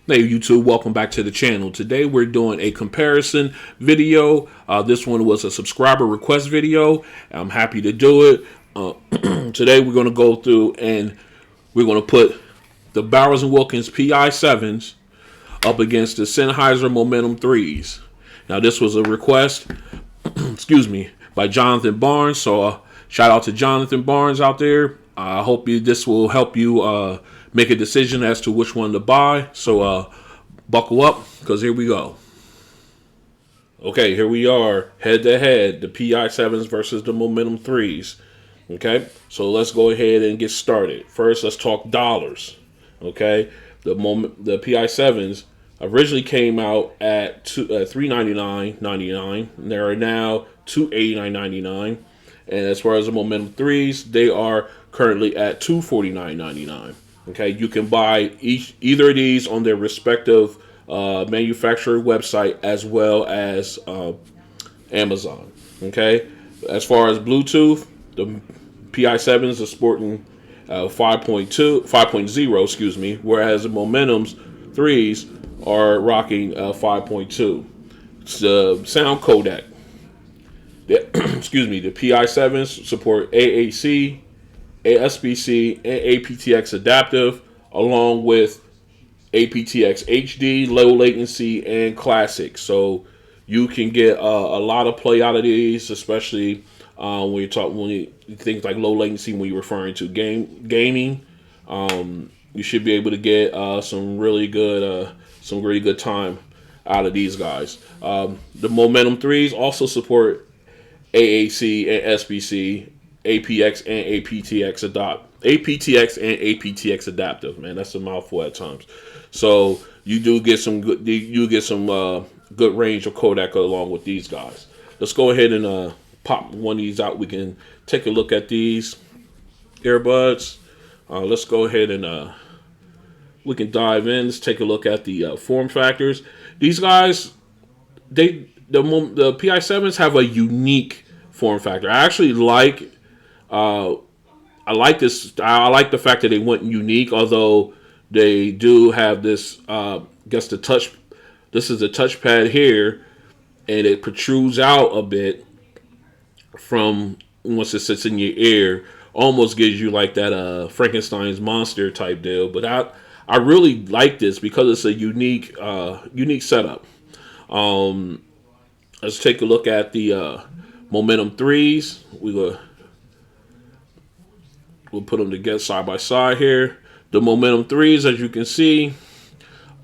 Hey YouTube, welcome back to the channel. Today we're doing a comparison video. This one was a subscriber request video. I'm happy to do it. Today we're going to go through and we're going to put the Bowers & Wilkins PI7s up against the Sennheiser Momentum 3s. Now this was a request, excuse me, by Jonathan Barnes. So shout out to Jonathan Barnes out there. I hope this will help you make a decision as to which one to buy. So buckle up, because here we go. Okay, here we are, head to head, the PI7s versus the Momentum 3s. Okay, so let's go ahead and get started. First, let's talk dollars. Okay, the PI7s originally came out at $399.99. They are now $289.99. And as far as the Momentum 3s, they are currently at $249.99. Okay, you can buy either of these on their respective manufacturer website as well as Amazon. Okay, as far as Bluetooth, the PI7s are sporting 5.0, excuse me, whereas the Momentum's 3s are rocking 5.2. It's the sound codec. Excuse me, the PI7s support AAC, ASPC, and aptX adaptive, along with aptX HD, low latency, and classic. So you can get a lot of play out of these, especially when you things like low latency when you're referring to gaming. You should be able to get some really good time out of these guys. The Momentum 3s also support AAC and SBC, aptX and aptX adaptive. Man, that's a mouthful at times. So you do get some good good range of codec along with these guys. Let's go ahead and pop one of these out. We can take a look at these earbuds. Let's go ahead and we can dive in. Let's take a look at the form factors. These guys, the PI7s have a unique form factor. I actually like I like this. I like the fact that they went unique, although they do have this. Guess the touch. This is the touchpad here, and it protrudes out a bit from once it sits in your ear. Almost gives you like that Frankenstein's monster type deal. But I really like this because it's a unique setup. Let's take a look at the Momentum 3s. We'll put them together side by side here. The Momentum 3s, as you can see,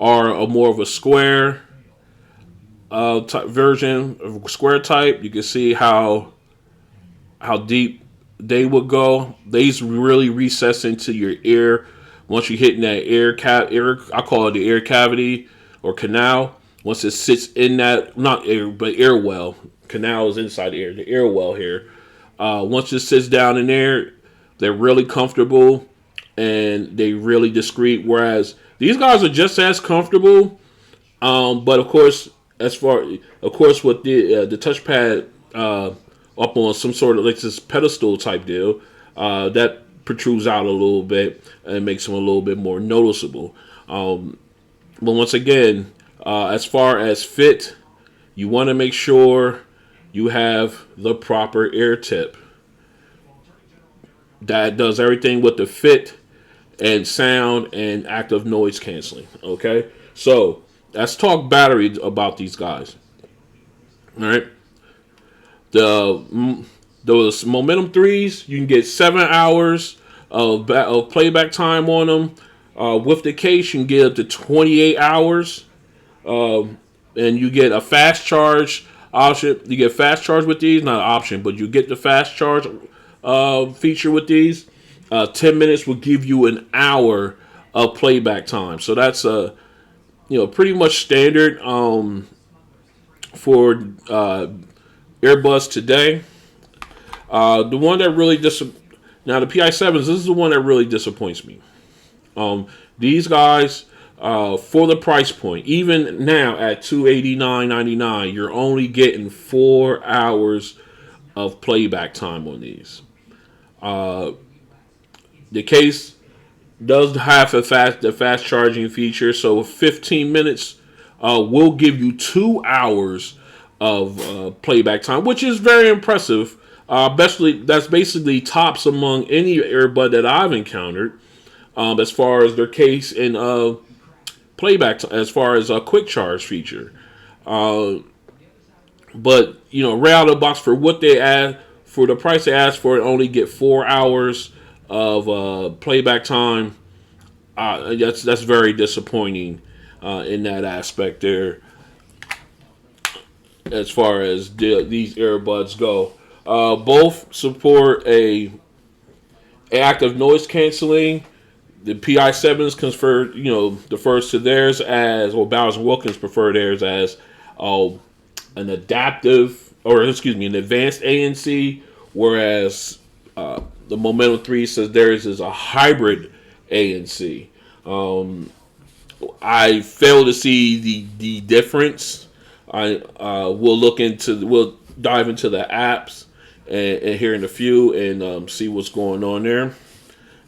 are more of a square type version of square type. You can see how deep they would go. These really recess into your ear once you hit in that ear. I call it the ear cavity or canal. Once it sits in that, not ear, but ear well. Canal is inside the ear. The ear well here. Once it sits down in there, they're really comfortable and they really discreet. Whereas these guys are just as comfortable, but of course, with the touchpad up on some sort of like this pedestal type deal, that protrudes out a little bit and makes them a little bit more noticeable. But once again, as far as fit, you want to make sure you have the proper ear tip that does everything with the fit and sound and active noise canceling. Okay, so let's talk battery about these guys. All right, those Momentum 3s, you can get 7 hours of playback time on them. With the case, you can get up to 28 hours, and you get a fast charge option. You get fast charge with these, not an option, but you get the fast charge feature with these. 10 minutes will give you an hour of playback time. So that's pretty much standard for earbuds today. The one that really now the PI7s, this is the one that really disappoints me. These guys, for the price point, even now at $289.99, you're only getting 4 hours of playback time on these. The case Does have the fast charging feature. So 15 minutes will give you 2 hours of playback time, which is very impressive. That's basically tops among any earbud that I've encountered, as far as their case and playback, as far as a quick charge feature. Uh, but right out of the box for what they add, for the price they asked for it, only get 4 hours of playback time. That's very disappointing in that aspect there, as far as these earbuds go. Both support a active noise canceling. The PI7s defers to theirs as, or Bowers and Wilkins prefer theirs as an adaptive, or excuse me, an advanced ANC, whereas the Momentum 3 says theirs is a hybrid ANC. I fail to see the difference. We'll dive into the apps and here in a few and see what's going on there.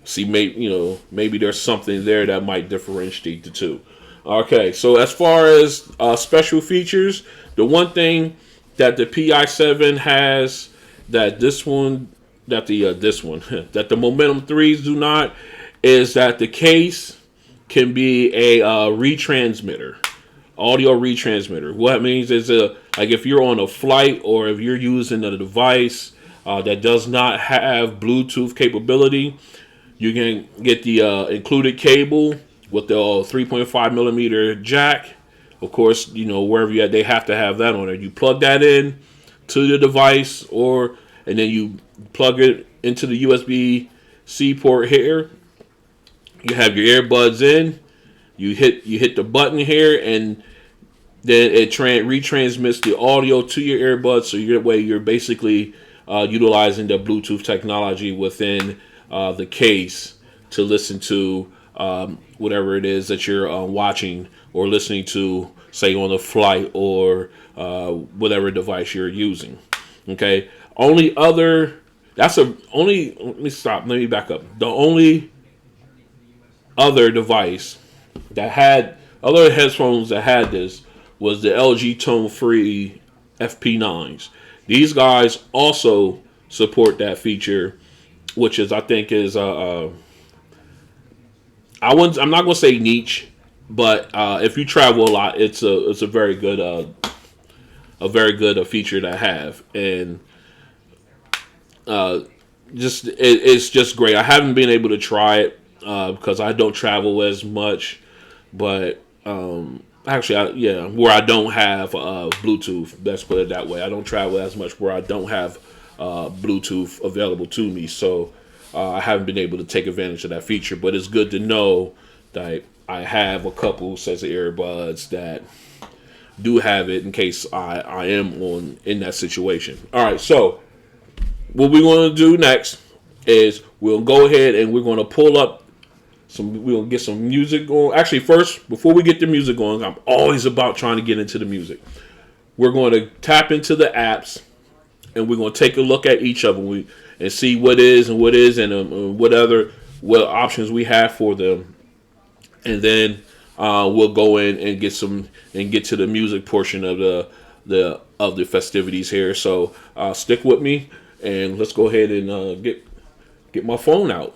See, maybe there's something there that might differentiate the two. Okay, so as far as special features, the one thing that the PI7 has that this one, that that the Momentum 3s do not, is that the case can be a retransmitter, audio retransmitter. What it means is like if you're on a flight or if you're using a device that does not have Bluetooth capability, you can get the included cable with the 3.5 millimeter jack. Of course, wherever you're at, they have to have that on there. You plug that in to the device, and then you plug it into the USB-C port here. You have your earbuds in. You hit the button here, and then it retransmits the audio to your earbuds. So you're basically utilizing the Bluetooth technology within the case to listen to whatever it is that you're watching or listening to, say on a flight or whatever device you're using. Okay. Let me back up. The only other device that had other headphones that had this was the LG Tone Free FP9s. These guys also support that feature, which is, I think, is I'm not gonna say niche, but if you travel a lot, it's a very good feature to have, and it's just great. I haven't been able to try it because I don't travel as much, but actually, where I don't have Bluetooth. Let's put it that way. I don't travel as much where I don't have Bluetooth available to me, so I haven't been able to take advantage of that feature. But it's good to know that I have a couple sets of earbuds that do have it in case I am in that situation. All right, so what we're going to do next is we'll go ahead and we're going to pull up we'll get some music going. Actually, first, before we get the music going, I'm always about trying to get into the music. We're going to tap into the apps, and we're going to take a look at each of them and see what is and what isn't, and what options we have for them. And then we'll go in and get to the music portion of the festivities here. So stick with me, and let's go ahead and get my phone out.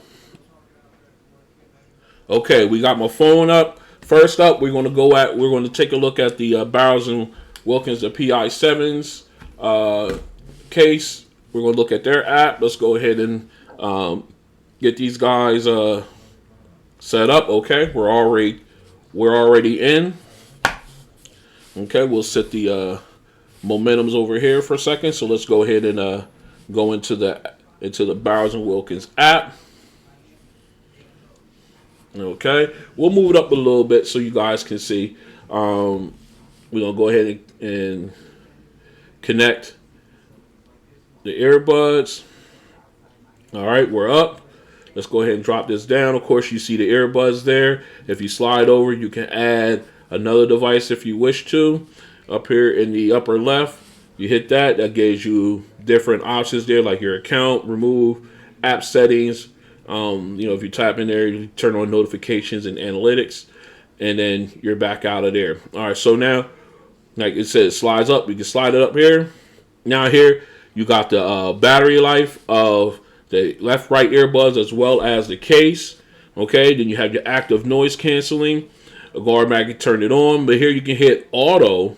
Okay, we got my phone up. First up, we're going to take a look at the Bowers and Wilkins, the PI7s case. We're going to look at their app. Let's go ahead and get these guys set up. Okay, we're already in. Okay, we'll set the Momentums over here for a second. So let's go ahead and go into the Bowers and Wilkins app. Okay, we'll move it up a little bit so you guys can see. We're gonna go ahead and connect the earbuds. All right, we're up. Let's go ahead and drop this down. Of course, you see the earbuds there. If you slide over, you can add another device if you wish to. Up here in the upper left, you hit that. That gives you different options there, like your account, remove, app settings, You know, if you tap in there, you turn on notifications and analytics, and then you're back out of there. All right, so now, like it says, slides up. You can slide it up here. Now here, you got the battery life of the left-right earbuds as well as the case. Okay, then you have your active noise canceling. Go automatically turn it on, but here you can hit auto,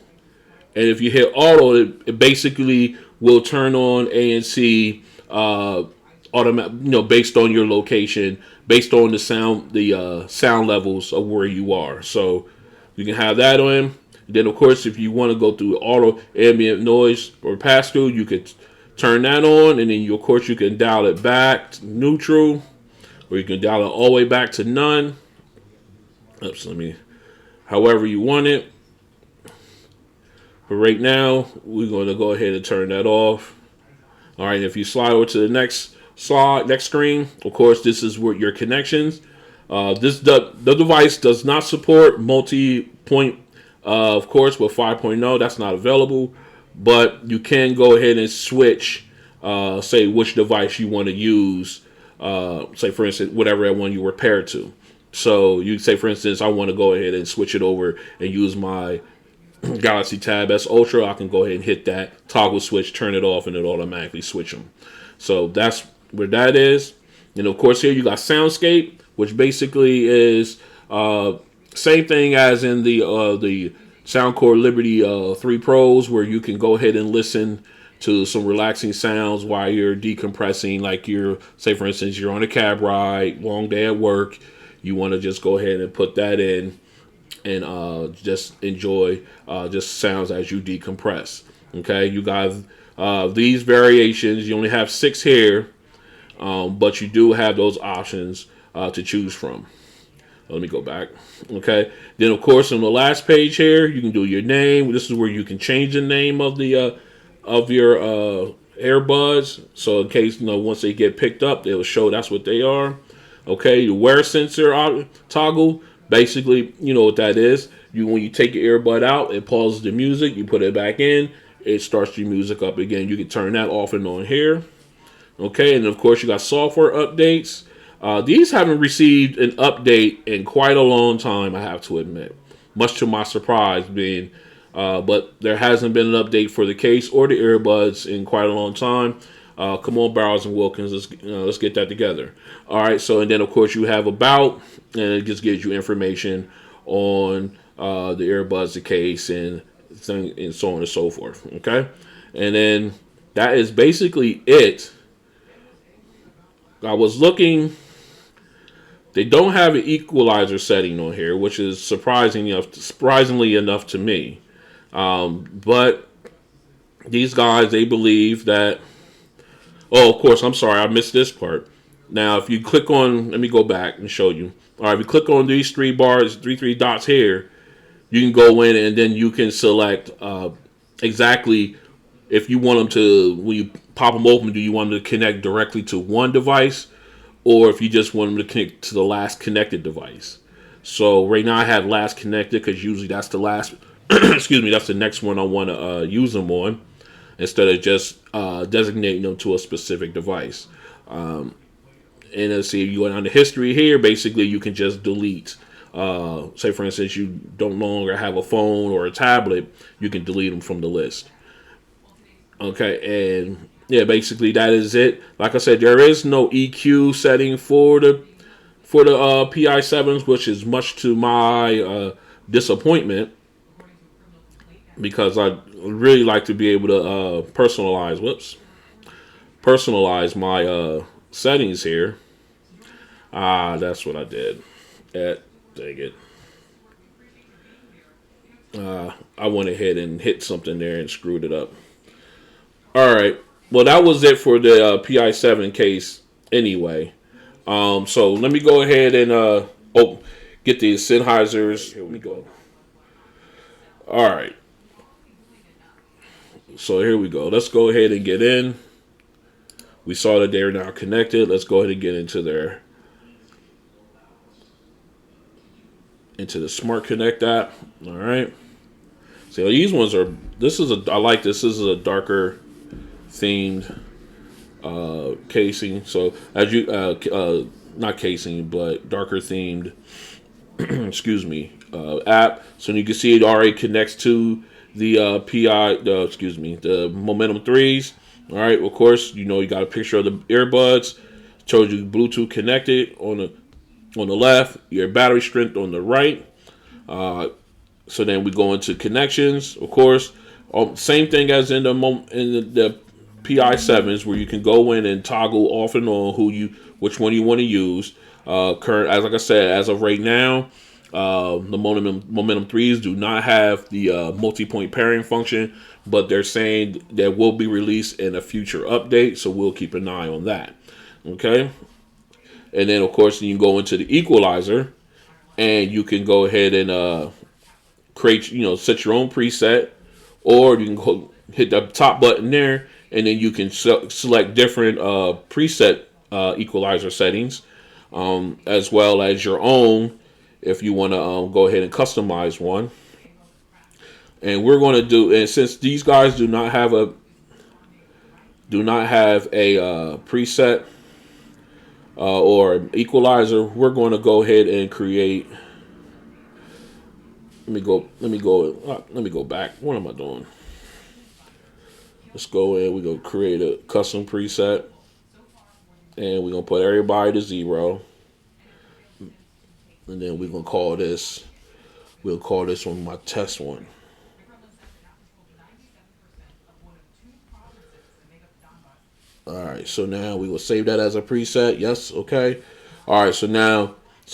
and if you hit auto, it basically will turn on ANC automatic, you know, based on your location, based on the sound levels of where you are. So you can have that on. Then of course, if you want to go through auto ambient noise or pass through, you could turn that on, and then of course you can dial it back to neutral, or you can dial it all the way back to none. Oops, however you want it. But right now, we're going to go ahead and turn that off. All right, if you slide over to the next screen, of course, this is where your connections. The device does not support multi-point, of course, with 5.0. That's not available, but you can go ahead and switch, say, which device you want to use. Say, for instance, whatever one you were paired to. So you say, for instance, I want to go ahead and switch it over and use my Galaxy Tab S Ultra. I can go ahead and hit that toggle switch, turn it off, and it automatically switch them. So that's where that is. And of course, here you got Soundscape, which basically is same thing as in the Soundcore Liberty 3 Pros, where you can go ahead and listen to some relaxing sounds while you're decompressing. Like you're, say for instance, you're on a cab ride, long day at work. You want to just go ahead and put that in and just enjoy just sounds as you decompress. Okay, you got these variations. You only have 6 here, but you do have those options to choose from. Let me go back. Okay, then of course on the last page here, you can do your name. This is where you can change the name of the of your earbuds. So in case, you know, once they get picked up, they'll show that's what they are. Okay, the wear sensor toggle. Basically, you know what that is. When you take your earbud out, it pauses the music. You put it back in, it starts your music up again. You can turn that off and on here. Okay, and of course you got software updates. These haven't received an update in quite a long time, I have to admit. Much to my surprise, but there hasn't been an update for the case or the earbuds in quite a long time. Come on, Barrows and Wilkins, let's get that together. All right, so and then of course you have about, and it just gives you information on the earbuds, the case, and so on and so forth. Okay, and then that is basically it. I was looking. They don't have an equalizer setting on here, which is surprisingly enough to me. But these guys, they believe that. Oh, of course, I'm sorry, I missed this part. Now, if you click on, let me go back and show you. All right, if you click on these 3 bars, three dots here, you can go in and then you can select exactly if you want them to, when you pop them open, do you want them to connect directly to one device, or if you just want them to connect to the last connected device. So right now I have last connected because usually that's the last, excuse me, that's the next one I want to use them on, instead of just designating them to a specific device. And let's see, if you go down to history here, basically you can just delete. Say, for instance, you don't no longer have a phone or a tablet, you can delete them from the list. Okay, and yeah, basically that is it. Like I said, there is no EQ setting for the PI7s, which is much to my disappointment, because I really like to be able to personalize my settings here. That's what I did. Dang it. I went ahead and hit something there and screwed it up. All right. Well, that was it for the PI7 case anyway. So let me go ahead and get the Sennheisers. Here we go. All right. So here we go. Let's go ahead and get in. We saw that they're now connected. Let's go ahead and get into the Smart Connect app. All right. So these ones are. I like this. This is a darker themed casing. So as you not casing, but darker themed excuse me, app. So you can see it already connects to the the Momentum 3s. All right, of course, you know you got a picture of the earbuds. Shows you Bluetooth connected on the left, your battery strength on the right. So then we go into connections, of course. Same thing as in the PI7s, where you can go in and toggle off and on which one you want to use. Current, as like I said, as of right now, the Momentum 3s do not have the multi-point pairing function, but they're saying that will be released in a future update, so we'll keep an eye on that. Okay, and then of course you can go into the equalizer, and you can go ahead and create, set your own preset, or you can go hit the top button there, and then you can select different preset equalizer settings, as well as your own if you want to go ahead and customize one. And we're going to and since these guys do not have a preset or equalizer, we're going to go ahead and create. Let me go back. What am I doing? Let's go in. We're going to create a custom preset, and we're going to put everybody to 0. And then we're going to call this, we'll call this one my test one. All right, so now we will save that as a preset. Yes, okay. All right, so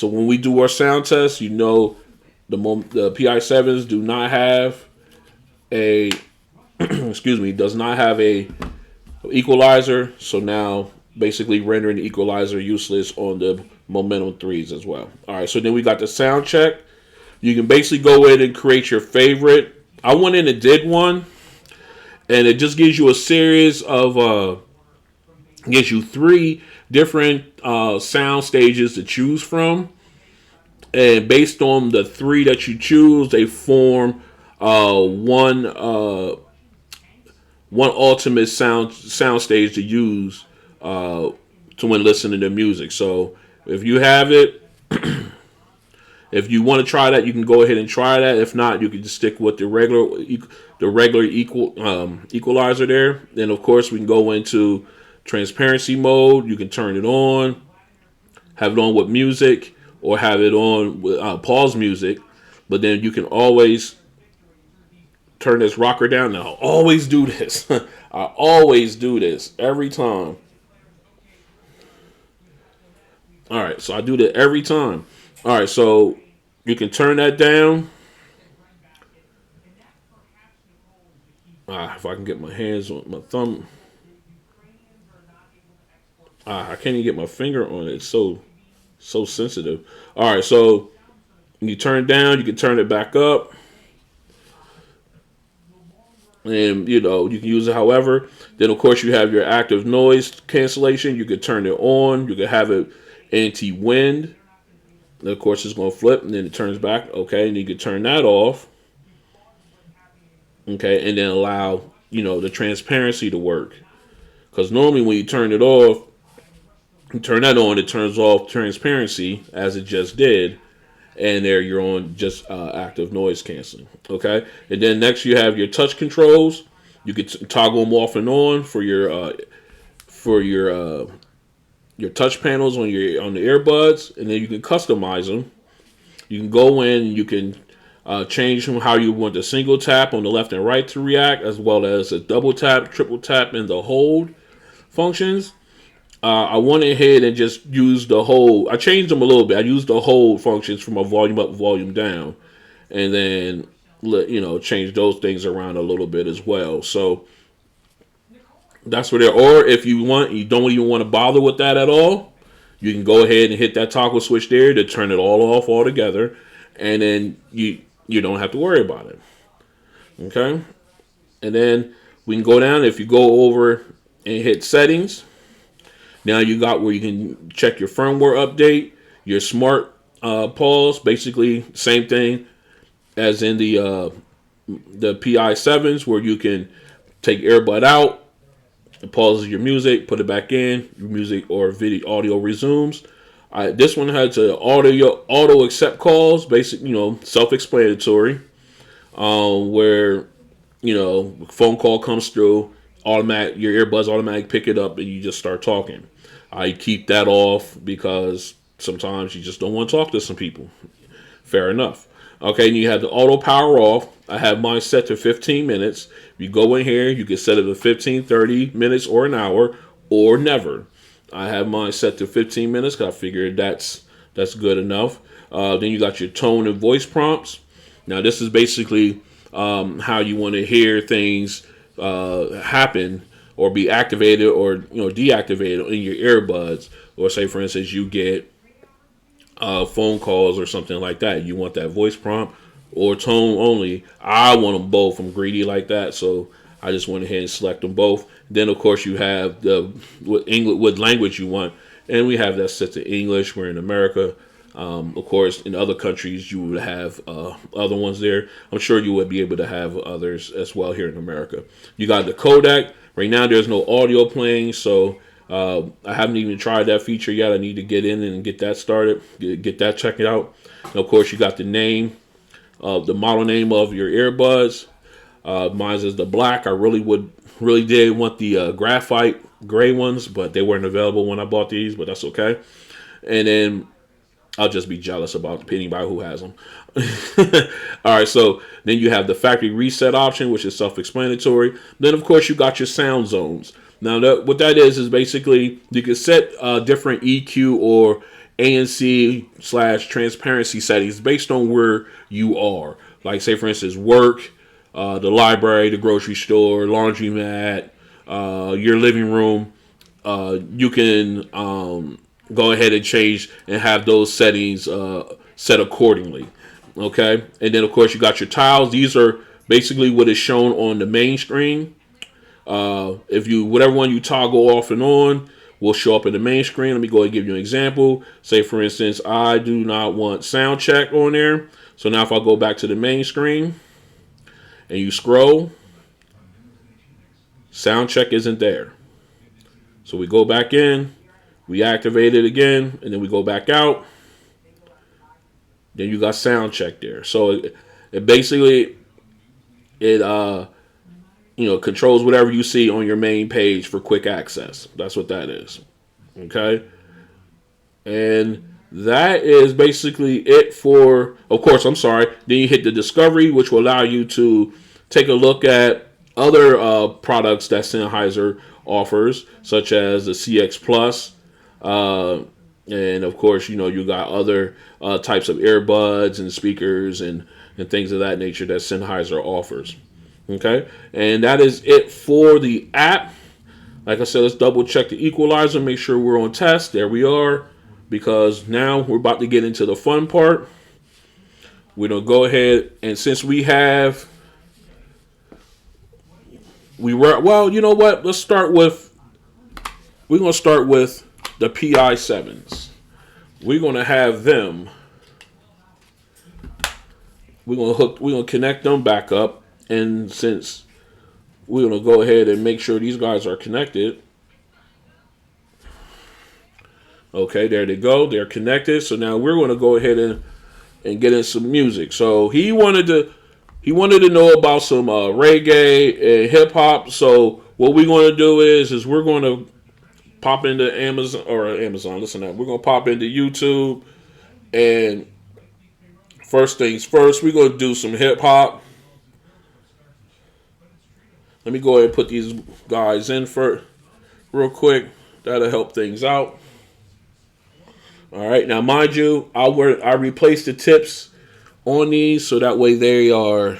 when we do our sound test, the PI7s do not have a does not have a equalizer. So now basically rendering the equalizer useless on the Momentum 3s as well. All right, so then we got the sound check. You can basically go in and create your favorite. I went in and did one, and it just gives you a series of gives you 3 different sound stages to choose from, and based on the 3 that you choose, they form one ultimate sound stage to use to when listening to music. So if you have it, if you want to try that, you can go ahead and try that. If not, you can just stick with the regular equalizer there. Then of course we can go into transparency mode. You can turn it on, have it on with music, or have it on with pause music. But then you can always turn this rocker down. Now, I always do this. I always do this every time. All right, so I do that every time. All right, so you can turn that down. If I can get my hands on my thumb. I can't even get my finger on it. It's so sensitive. All right, so when you turn it down, you can turn it back up. And, you can use it however. Then, of course, you have your active noise cancellation. You can turn it on. You can have it anti-wind. And, of course, it's going to flip, and then it turns back. Okay, and you can turn that off. Okay, and then allow, the transparency to work. Because normally when you turn it off, you turn that on, it turns off transparency, as it just did. And there you're on just active noise canceling. Okay, and then next you have your touch controls. You can toggle them off and on for your touch panels on the earbuds, and then you can customize them. You can go in, you can change from how you want the single tap on the left and right to react, as well as a double tap, triple tap, and the hold functions. I went ahead and just used the hold. I changed them a little bit. I used the hold functions from a volume up, volume down, and then change those things around a little bit as well. So that's what or if you don't even want to bother with that at all, you can go ahead and hit that toggle switch there to turn it all off altogether, and then you don't have to worry about it. Okay, and then we can go down. If you go over and hit settings. Now you got where you can check your firmware update, your smart pause, basically same thing as in the PI7s, where you can take earbud out It pauses your music, put it back in. Your music or video audio resumes. This one has an auto accept calls, basic, self-explanatory. Where phone call comes through, automatic, your earbuds automatic pick it up, and you just start talking. I keep that off because sometimes you just don't want to talk to some people. Fair enough. Okay, and you have the auto power off. I have mine set to 15 minutes. You go in here, you can set it to 15, 30 minutes, or an hour, or never. I have mine set to 15 minutes because I figured that's good enough. Then you got your tone and voice prompts. Now, this is basically how you want to hear things happen or be activated or deactivated in your earbuds. Or say, for instance, you get phone calls or something like that. You want that voice prompt or tone only. I want them both. I'm greedy like that, so I just went ahead and select them both. Then, of course, you have what language you want, and we have that set to English. We're in America. Of course, in other countries, you would have other ones there. I'm sure you would be able to have others as well here in America. You got the codec. Right now, there's no audio playing, so I haven't even tried that feature yet. I need to get in and get that started, get that checked out. And of course, you got the name, the model name of your earbuds. Mine is the black. I really did want the graphite gray ones, but they weren't available when I bought these, but that's okay. And then I'll just be jealous about anybody who has them. All right, so then you have the factory reset option, which is self-explanatory. Then, of course, you got your sound zones. Now, what that is basically you can set different EQ or ANC/transparency settings based on where you are. Like, say, for instance, work, the library, the grocery store, laundromat, your living room. You can go ahead and change and have those settings set accordingly. Okay, and then of course you got your tiles. These are basically what is shown on the main screen. If you whatever one you toggle off and on will show up in the main screen. Let me go ahead and give you an example. Say for instance, I do not want sound check on there. So now if I go back to the main screen and you scroll, sound check isn't there. So we go back in. We activate it again, and then we go back out. Then you got sound check there. So it basically controls whatever you see on your main page for quick access. That's what that is. Okay, and that is basically it for. Of course, I'm sorry. Then you hit the discovery, which will allow you to take a look at other products that Sennheiser offers, such as the CX Plus. And of course, you got other types of earbuds and speakers and things of that nature that Sennheiser offers. Okay, and that is it for the app. Like I said, let's double check the equalizer, make sure we're on test. There we are, because now we're about to get into the fun part. We're gonna go ahead, and since you know what? We're gonna start with the PI7s. We're gonna have them. We're gonna connect them back up, and since we're gonna go ahead and make sure these guys are connected. Okay, there they go. They're connected. So now we're gonna go ahead and get in some music. So he wanted to know about some reggae and hip hop. So what we're gonna do is we're gonna pop into Amazon. Listen up. We're gonna pop into YouTube, and first things first, we're gonna do some hip hop. Let me go ahead and put these guys in for real quick. That'll help things out. All right, now mind you, I replaced the tips on these so that way they are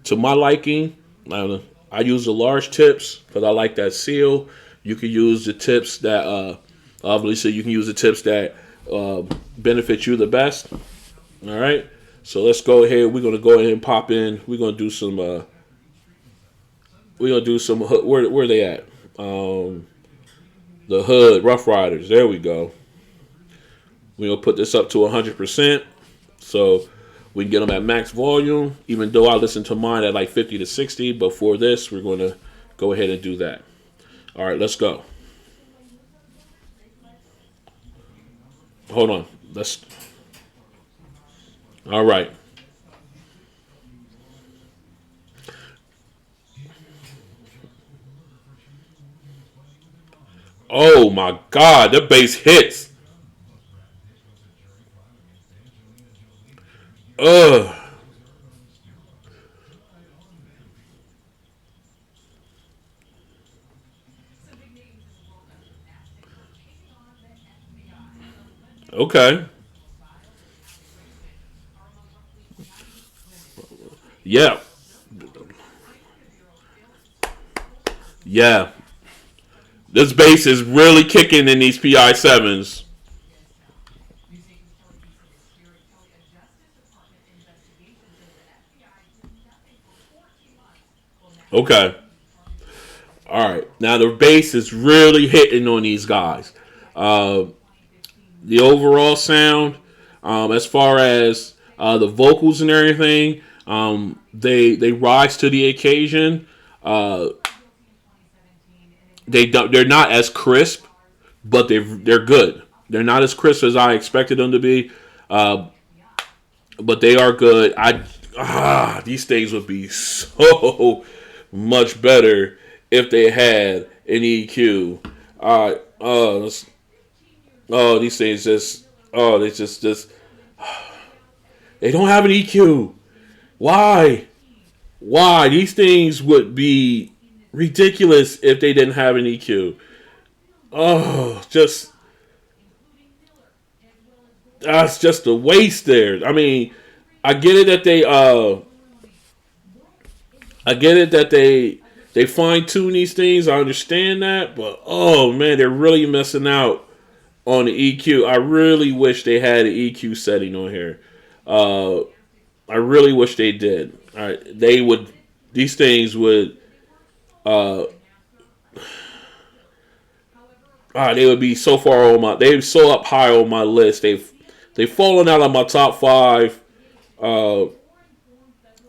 to my liking. I use the large tips because I like that seal. You can use the tips that obviously you can use the tips that benefit you the best. All right, so let's go ahead. We're gonna go ahead and pop in. We're gonna do some. Where are they at? The Hood Rough Riders. There we go. We're gonna put this up to 100%, so we can get them at max volume. Even though I listen to mine at like 50 to 60, but for this, we're gonna go ahead and do that. All right, let's go. Hold on. Let's. All right. Oh my God, the bass hits. Ugh. Okay. Yeah. Yeah. This bass is really kicking in these PI7s. Okay. All right. Now the bass is really hitting on these guys. Uh, the overall sound, as far as the vocals and everything, they rise to the occasion. Uh, they're not as crisp, but they're good. They're not as crisp as I expected them to be, uh, but they are good. These things would be so much better if they had an EQ. These things just they just they don't have an EQ. Why? Why? These things would be ridiculous if they didn't have an EQ. Oh, just that's just a waste there. I mean, I get it that I get it that they fine tune these things. I understand that, but oh man, they're really missing out on the EQ. I really wish they had an EQ setting on here. Uh, I really wish they did. All right, they would. These things would. Uh, they would be so far on my. They're so up high on my list. They've fallen out of my top five. Uh,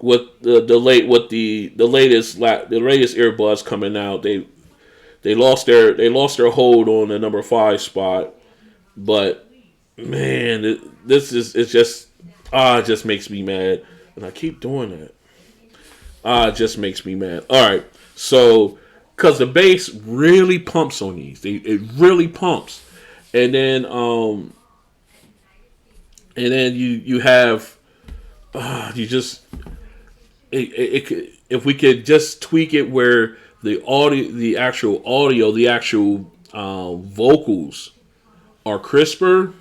with the late with the latest earbuds coming out, they lost their hold on the number five spot. But man, this is it's just it just makes me mad, and I keep doing that. It just makes me mad. All right, so because the bass really pumps on these, it really pumps, and then you have you just if we could just tweak it where the actual vocals are crisper,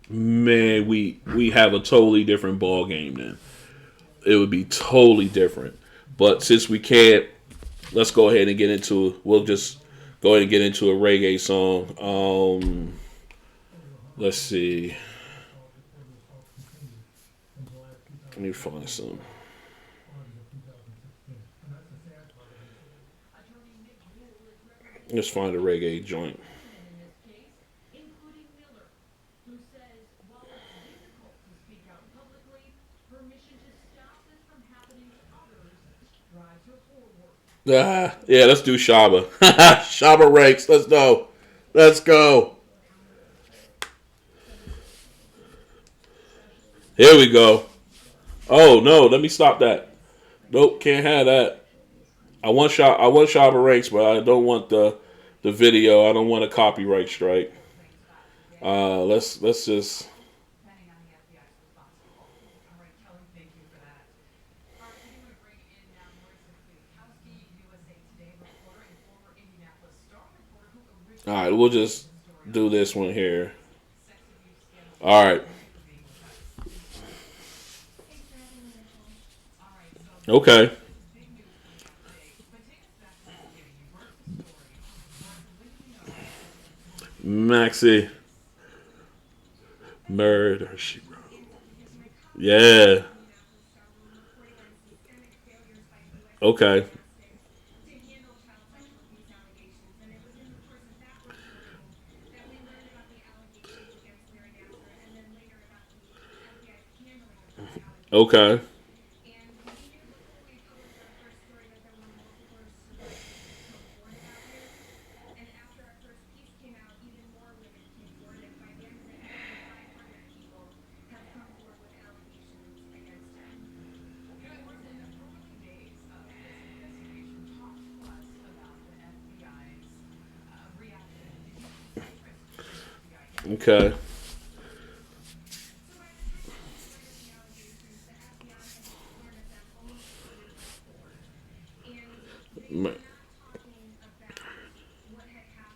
man, we have a totally different ball game then. It would be totally different. But since we can't, let's go ahead and get into. We'll just go ahead and get into a reggae song. Let's see. Let me find some. Let's find a reggae joint. Yeah, let's do Shaba. Shaba ranks. Let's go. Let's go. Here we go. Oh no, let me stop that. Nope, can't have that. I want Shaba ranks, but I don't want the video. I don't want a copyright strike. Let's just. All right, we'll just do this one here. All right. Okay. Maxi. Murder she wrote. Yeah. Okay. Okay. Okay.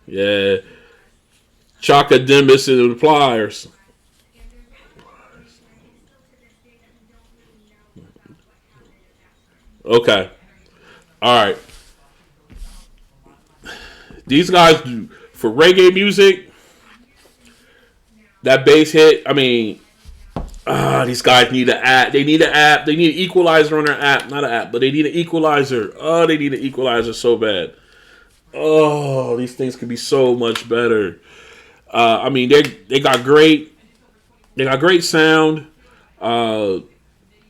Yeah. Chocodimus and the pliers. Okay. All right. These guys, for reggae music, that bass hit, I mean, these guys need an app. They need an app. They need an equalizer on their app. Not an app, but they need an equalizer. Oh, they need an equalizer so bad. Oh, these things could be so much better. I mean, they got great sound. Uh,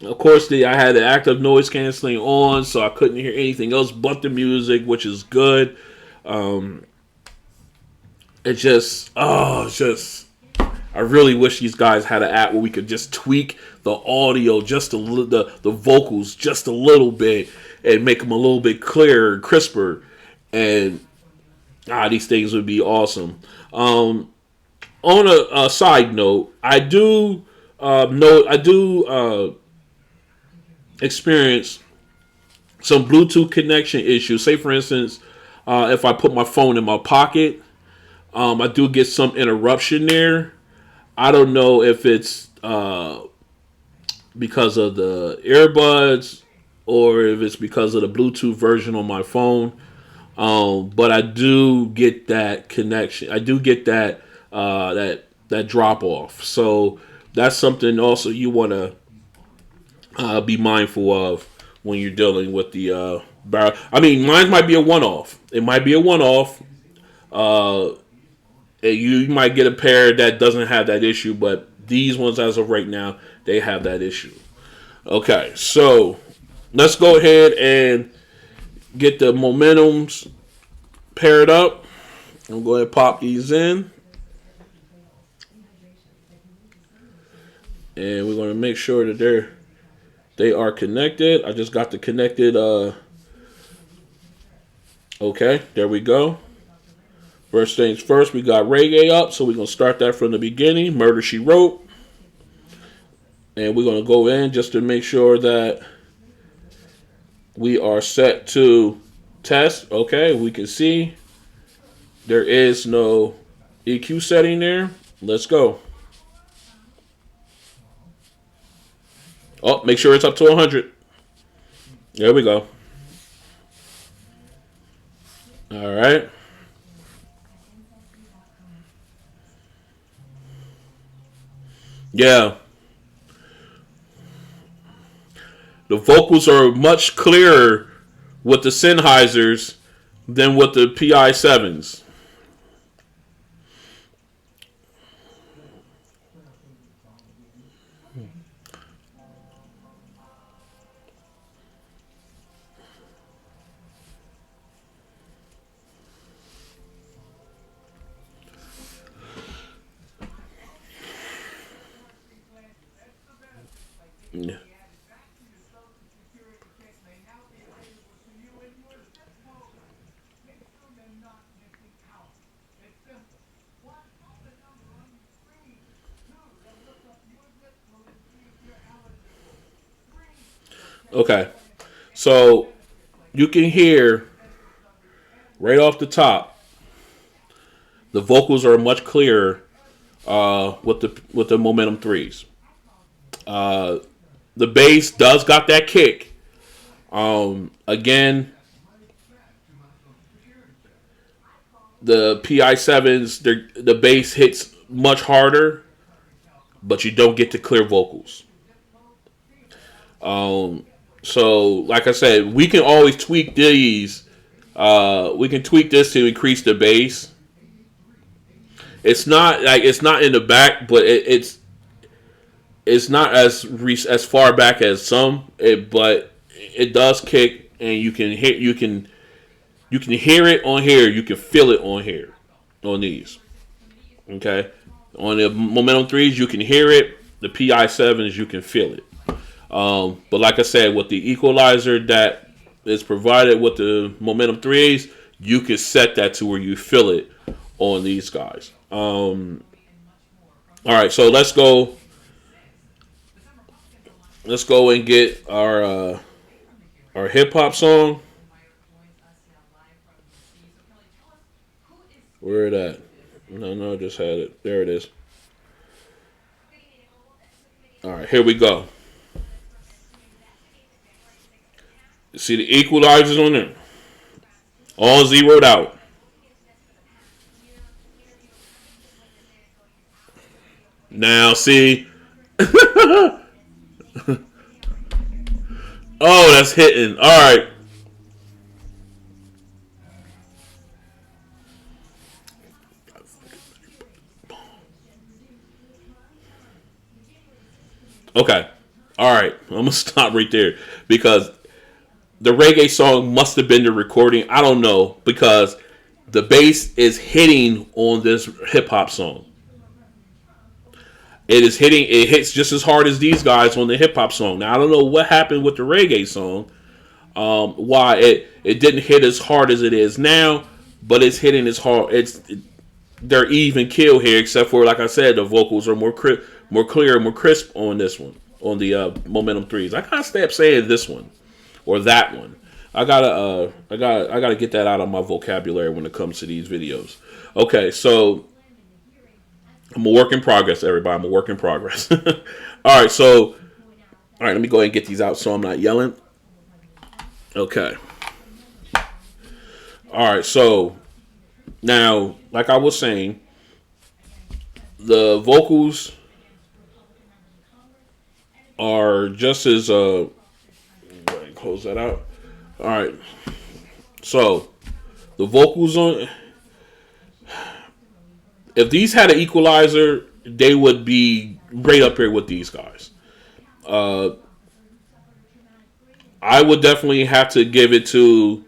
of course, I had the active noise canceling on, so I couldn't hear anything else but the music, which is good. Um, it's just. I really wish these guys had an app where we could just tweak the audio, just a little, the vocals just a little bit, and make them a little bit clearer, crisper, and these things would be awesome. On a side note, I do experience some Bluetooth connection issues. Say, for instance, if I put my phone in my pocket, I do get some interruption there. I don't know if it's because of the earbuds or if it's because of the Bluetooth version on my phone. But I do get that connection. I do get that drop off. So that's something also you want to be mindful of when you're dealing with the barrel. I mean, mine might be a one off. It might be a one off. You might get a pair that doesn't have that issue, but these ones, as of right now, they have that issue. Okay, so let's go ahead and get the Momentums paired up. I'm going to pop these in. And we're going to make sure that they are connected. I just got the connected. Okay, there we go. First things first, we got reggae up, so we're going to start that from the beginning. Murder, She Wrote. And we're going to go in just to make sure that we are set to test. Okay, we can see there is no EQ setting there. Let's go. Oh, make sure it's up to 100. There we go. All right. Yeah. The vocals are much clearer with the Sennheisers than with the PI7s. Yeah. Okay. So you can hear right off the top, the vocals are much clearer with the Momentum threes. The bass does got that kick. Again, the PI7s, the bass hits much harder, but you don't get the clear vocals. So, like I said, we can always tweak these. We can tweak this to increase the bass. It's not in the back, but it's not as far back as some. But it does kick, and you can hear it on here. You can feel it on here, on these. Okay, on the Momentum threes, you can hear it. The PI7s, you can feel it. But like I said, with the equalizer that is provided with the Momentum threes, you can set that to where you feel it on these guys. All right, so let's go. Let's go and get our hip hop song. Where it at? No, I just had it. There it is. All right, here we go. See the equalizers on there? All zeroed out. Now, see. Oh, that's hitting. All right. Okay. All right. I'm going to stop right there because the reggae song must have been the recording. I don't know because the bass is hitting on this hip hop song. It is hitting. It hits just as hard as these guys on the hip hop song. Now I don't know what happened with the reggae song. Why it didn't hit as hard as it is now, but it's hitting as hard. They're even kill here, except for like I said, the vocals are more clear, more crisp on this one on the Momentum threes. I gotta stop saying this one or that one. I gotta get that out of my vocabulary when it comes to these videos. Okay, so I'm a work in progress, everybody. I'm a work in progress. All right, so let me go ahead and get these out so I'm not yelling. Okay. All right, so now, like I was saying, the vocals are just as close that out. All right. So, the vocals on if these had an equalizer, they would be right up here with these guys. I would definitely have to give it to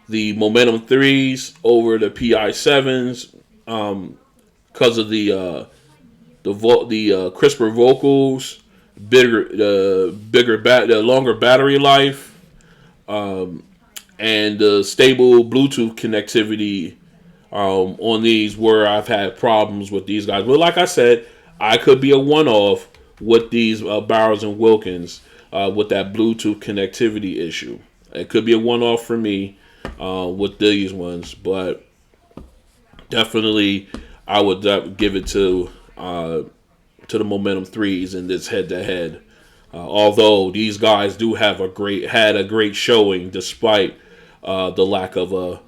the Momentum threes over the PI7s because of the crisper vocals, the longer battery life, and the stable Bluetooth connectivity on these where I've had problems with these guys. But like I said, I could be a one-off with these Bowers and Wilkins with that Bluetooth connectivity issue. It could be a one-off for me with these ones, but definitely I would give it to the Momentum threes in this head-to-head. Although these guys do have had a great showing despite the lack of a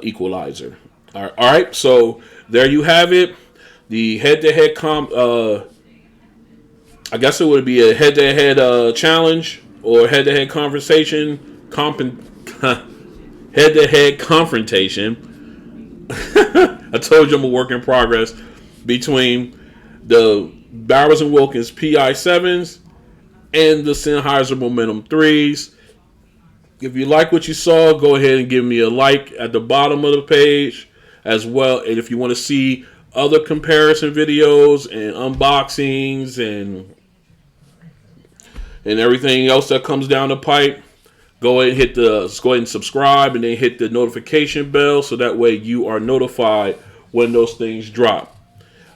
equalizer. All right, so there you have it. The head-to-head I guess it would be a head-to-head challenge or head-to-head conversation. Head-to-head confrontation. I told you I'm a work in progress between the Bowers and Wilkins PI7s and the Sennheiser Momentum 3s. If you like what you saw, go ahead and give me a like at the bottom of the page as well. And if you want to see other comparison videos and unboxings and everything else that comes down the pipe, go ahead and subscribe and then hit the notification bell so that way you are notified when those things drop.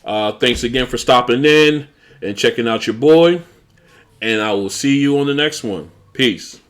Thanks again for stopping in and checking out your boy. And I will see you on the next one. Peace.